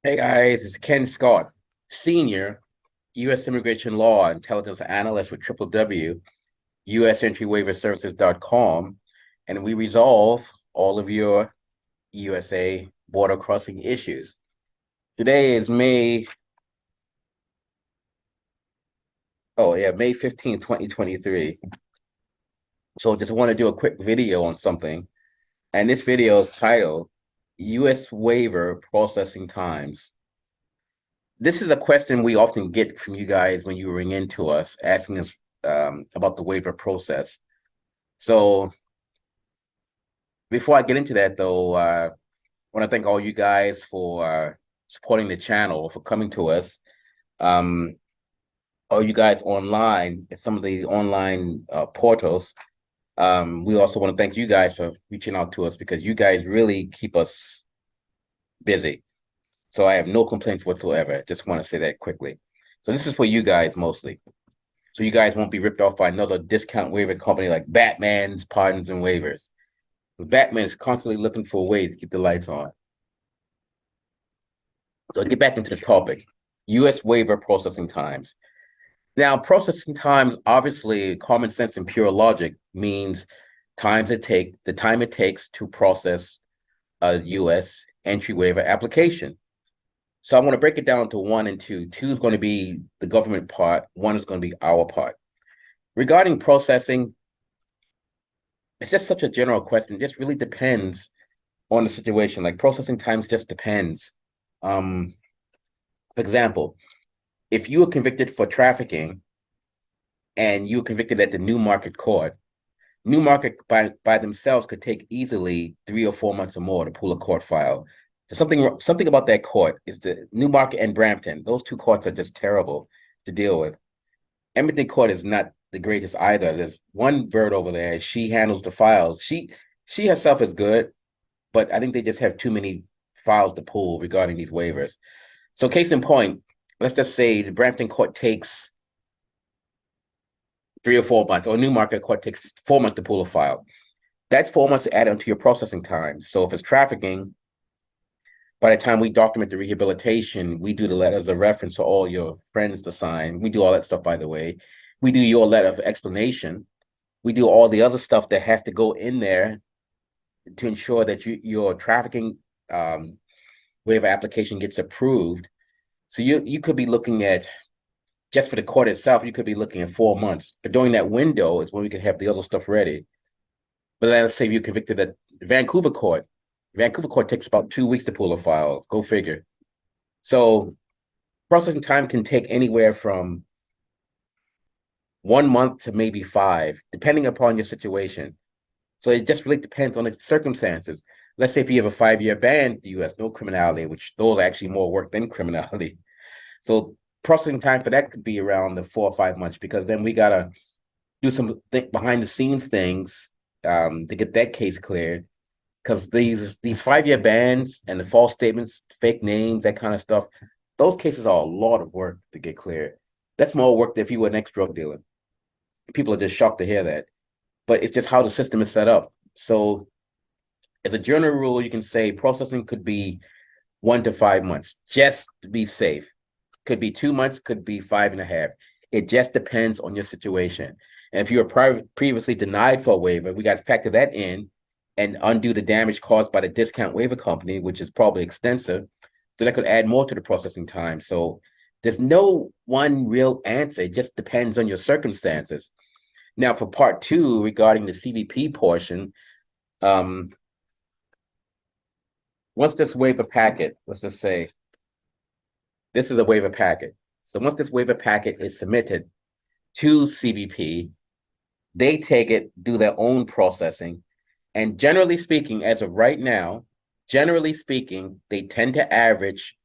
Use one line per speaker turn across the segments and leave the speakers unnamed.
Hey guys, it's Ken Scott, Senior U.S. Immigration Law Intelligence Analyst with USentryWaiverServices.com, and we resolve all of your USA border crossing issues. Today is May 15th, 2023. So just want to do a quick video on something. And this video is titled U.S. Waiver Processing Times. This is a question we often get from you guys when you ring into us, asking us about the waiver process. So before I get into that, though, I want to thank all you guys for supporting the channel, for coming to us. All you guys online at some of the online portals. We also want to thank you guys for reaching out to us because you guys really keep us busy. So I have no complaints whatsoever. Just want to say that quickly. So this is for you guys mostly. So you guys won't be ripped off by another discount waiver company like Batman's Pardons and Waivers. Batman is constantly looking for ways to keep the lights on. So get back into the topic. U.S. waiver processing times. Now, processing times, obviously, common sense and pure logic means the time it takes to process a U.S. entry waiver application. So I want to break it down to one and two. Two is going to be the government part. One is going to be our part. Regarding processing, it's just such a general question. It just really depends on the situation. Like processing times just depends. For example, if you were convicted for trafficking and you were convicted at the New Market Court, New Market by themselves could take easily 3 or 4 months or more to pull a court file. So something about that court is the New Market and Brampton. Those two courts are just terrible to deal with. Edmonton Court is not the greatest either. There's one bird over there. She handles the files. She herself is good, but I think they just have too many files to pull regarding these waivers. So case in point, let's just say the Brampton Court takes 3 or 4 months, or Newmarket Court takes 4 months to pull a file. That's 4 months added onto your processing time. So if it's trafficking, by the time we document the rehabilitation, we do the letters of reference for all your friends to sign. We do all that stuff, by the way. We do your letter of explanation. We do all the other stuff that has to go in there to ensure that your trafficking waiver application gets approved. So you could be looking at, just for the court itself, you could be looking at 4 months. But during that window is when we could have the other stuff ready. But let's say you're convicted at Vancouver Court. Vancouver Court takes about 2 weeks to pull a file. Go figure. So processing time can take anywhere from 1 month to maybe 5, depending upon your situation. So it just really depends on the circumstances. Let's say if you have a 5-year ban in the U.S., no criminality, which those are actually more work than criminality. So processing time for that could be around the 4 or 5 months, because then we gotta do some behind the scenes things to get that case cleared. Because these 5-year bans and the false statements, fake names, that kind of stuff, those cases are a lot of work to get cleared. That's more work than if you were an ex-drug dealer. People are just shocked to hear that. But it's just how the system is set up. So as a general rule, you can say processing could be 1 to 5 months, just to be safe. Could be 2 months, could be 5.5. It just depends on your situation. And if you were previously denied for a waiver, we got to factor that in and undo the damage caused by the discount waiver company, which is probably extensive. So that could add more to the processing time. So there's no one real answer. It just depends on your circumstances. Now, for part two, regarding the CBP portion, once this waiver packet, let's just say, this is a waiver packet. So once this waiver packet is submitted to CBP, they take it, do their own processing. And generally speaking, as of right now, generally speaking, they tend to average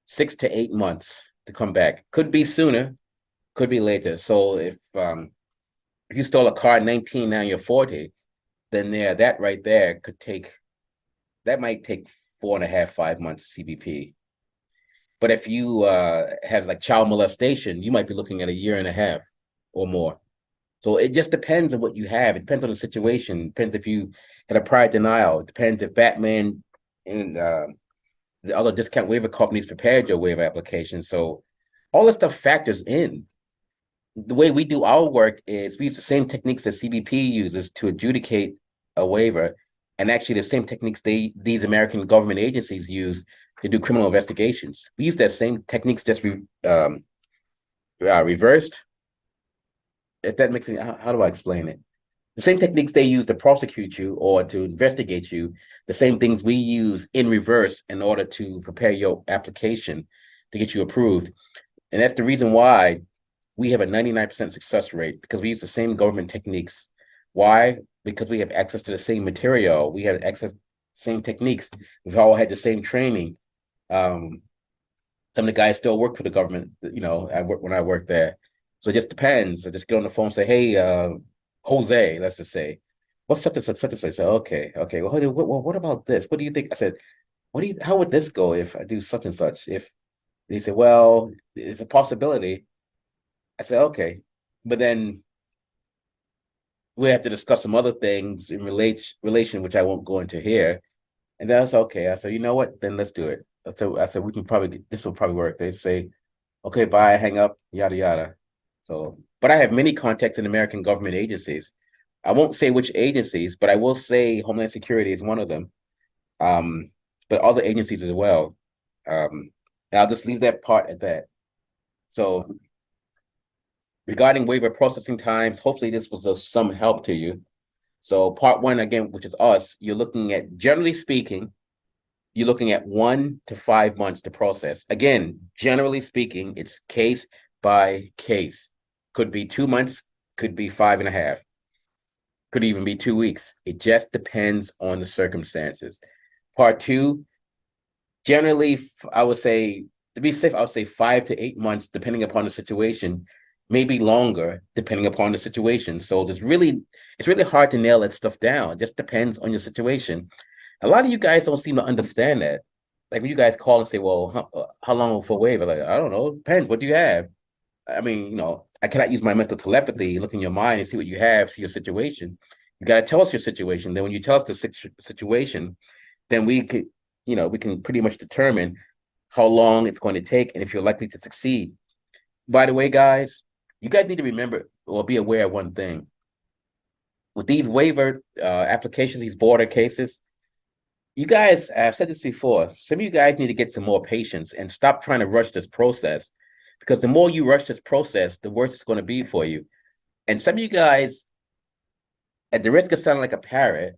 6 to 8 months to come back. Could be sooner, could be later. So if you stole a car at 19, now you're 40, then that right there that might take 4.5, 5 months CBP. But if you have like child molestation, you might be looking at a year and a half or more. So it just depends on what you have. It depends on the situation. It depends if you had a prior denial. It depends if Batman and the other discount waiver companies prepared your waiver application. So all this stuff factors in. The way we do our work is we use the same techniques that CBP uses to adjudicate a waiver, and actually the same techniques these American government agencies use to do criminal investigations. We use that same techniques, just reversed. If that makes sense, how do I explain it? The same techniques they use to prosecute you or to investigate you, the same things we use in reverse in order to prepare your application to get you approved. And that's the reason why we have a 99% success rate, because we use the same government techniques. Why? Because we have access to the same material. We have access to the same techniques. We've all had the same training. Some of the guys still work for the government, when I work there. So it just depends. I just get on the phone and say, hey, Jose, let's just say, what's such and such, such and such? I said, okay. Well, what about this? What do you think? I said, how would this go if I do such and such? If they said, well, it's a possibility. I said, okay. But then we have to discuss some other things in relation, which I won't go into here. And then I said, okay. I said, you know what? Then let's do it. I said, we can probably, this will probably work. They say, okay, bye, hang up, yada, yada. So, but I have many contacts in American government agencies. I won't say which agencies, but I will say Homeland Security is one of them. But other agencies as well. And I'll just leave that part at that. So regarding waiver processing times, hopefully this was of some help to you. So part one, again, which is us, you're looking at, generally speaking, you're looking at 1 to 5 months to process. Again, generally speaking, it's case by case. Could be 2 months, could be 5.5, could even be 2 weeks. It just depends on the circumstances. Part two, generally, I would say, to be safe, I would say 5 to 8 months, depending upon the situation, maybe longer, depending upon the situation. So it's really hard to nail that stuff down. It just depends on your situation. A lot of you guys don't seem to understand that. Like when you guys call and say, well, how long for waiver? Like, I don't know. It depends. What do you have? I mean, I cannot use my mental telepathy, look in your mind and see what you have, see your situation. You got to tell us your situation. Then when you tell us the situation, then we can pretty much determine how long it's going to take and if you're likely to succeed. By the way, guys, you guys need to remember or be aware of one thing. With these waiver applications, these border cases, you guys, I've said this before, some of you guys need to get some more patience and stop trying to rush this process, because the more you rush this process, the worse it's going to be for you. And some of you guys, at the risk of sounding like a parrot,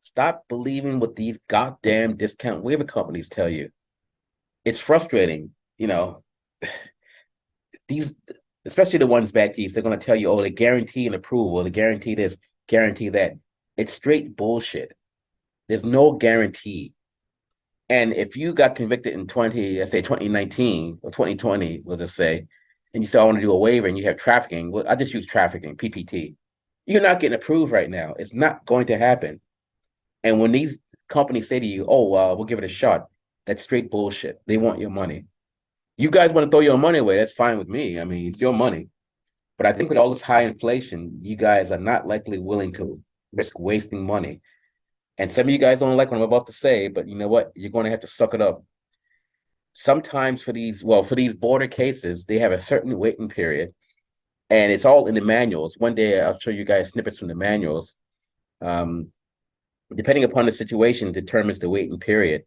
stop believing what these goddamn discount waiver companies tell you. It's frustrating, these, especially the ones back east, they're going to tell you, oh, they guarantee an approval, they guarantee this, guarantee that. It's straight bullshit. There's no guarantee. And if you got convicted in 2019 or 2020, we'll just say, and you say, I want to do a waiver and you have trafficking, well, I just use trafficking, PPT. You're not getting approved right now. It's not going to happen. And when these companies say to you, oh, we'll give it a shot, that's straight bullshit. They want your money. You guys want to throw your money away, that's fine with me. I mean, it's your money. But I think with all this high inflation, you guys are not likely willing to risk wasting money. And some of you guys don't like what I'm about to say, but you know what? You're going to have to suck it up. Sometimes for these border cases, they have a certain waiting period, and it's all in the manuals. One day I'll show you guys snippets from the manuals. Depending upon the situation, determines the waiting period.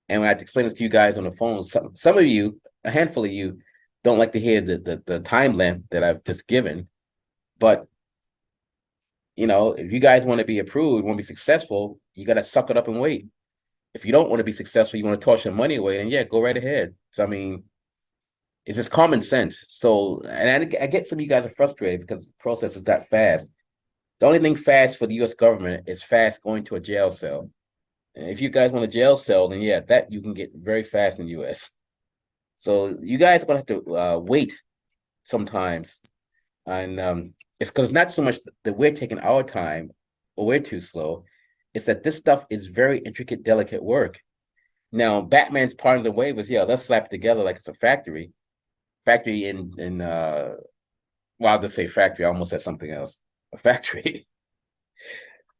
And when I explain this to you guys on the phone, some of you, a handful of you, don't like to hear the time length that I've just given. But if you guys want to be approved, want to be successful, you got to suck it up and wait. If you don't want to be successful, you want to toss your money away, then yeah, go right ahead. So, I mean, it's just common sense. So, and I get some of you guys are frustrated because the process is that fast. The only thing fast for the U.S. government is fast going to a jail cell. And if you guys want a jail cell, then yeah, that you can get very fast in the U.S. So you guys are going to have to wait sometimes. And it's because not so much that we're taking our time or we're too slow. It's that this stuff is very intricate, delicate work. Now, Batman's Pardons and Waivers, yeah, let's slap it together like it's a factory. Factory in well, I'll just say factory. I almost said something else. A factory.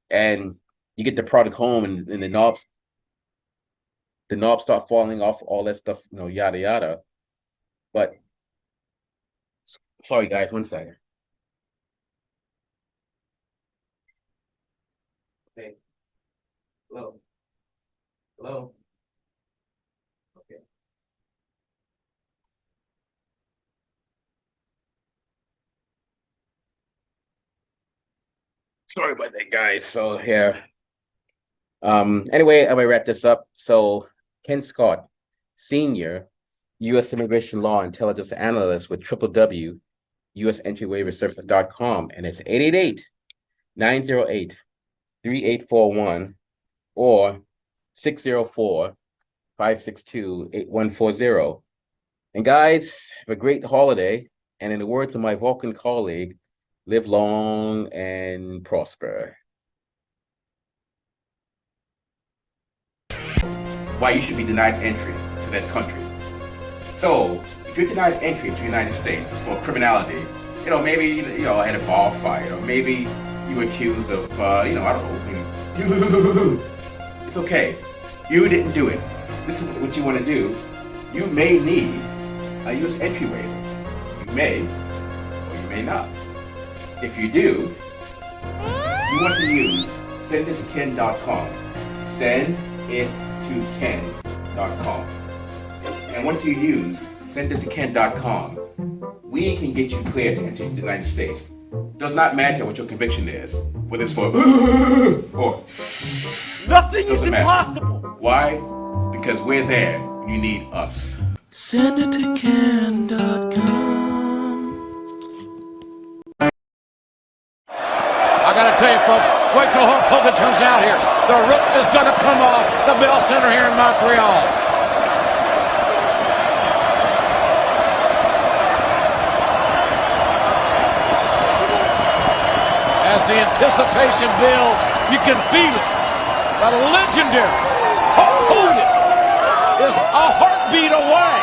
And you get the product home and the knobs. the knobs start falling off, all that stuff, yada yada. But sorry guys, 1 second. Okay. Hello. Hello. Okay. Sorry about that, guys. So yeah. Anyway, I'm gonna wrap this up. So Ken Scott, Senior, U.S. Immigration Law Intelligence Analyst with www.usentryWaiverServices.com, and it's 888-908-3841 or 604-562-8140. And guys, have a great holiday. And in the words of my Vulcan colleague, live long and prosper. Why you should be denied entry to that country. So, if you're denied entry to the United States for criminality, maybe, at a bar fight, or maybe you were accused of, I don't know, it's okay. You didn't do it. This is what you want to do. You may need a U.S. entry waiver. You may, or you may not. If you do, you want to use sendittoken.com. Send it to ken.com. And once you use sendittoken.com, we can get you cleared to enter the United States. Does not matter what your conviction is, whether it's for or
nothing is impossible.
Why? Because we're there when you need us.
Sendittoken.com. I gotta tell you folks, wait till Hulk Hogan comes out here. The roof is gonna come off the Bell Center here in Montreal. As the anticipation builds, you can feel it. The legendary Hulk Hogan is a heartbeat away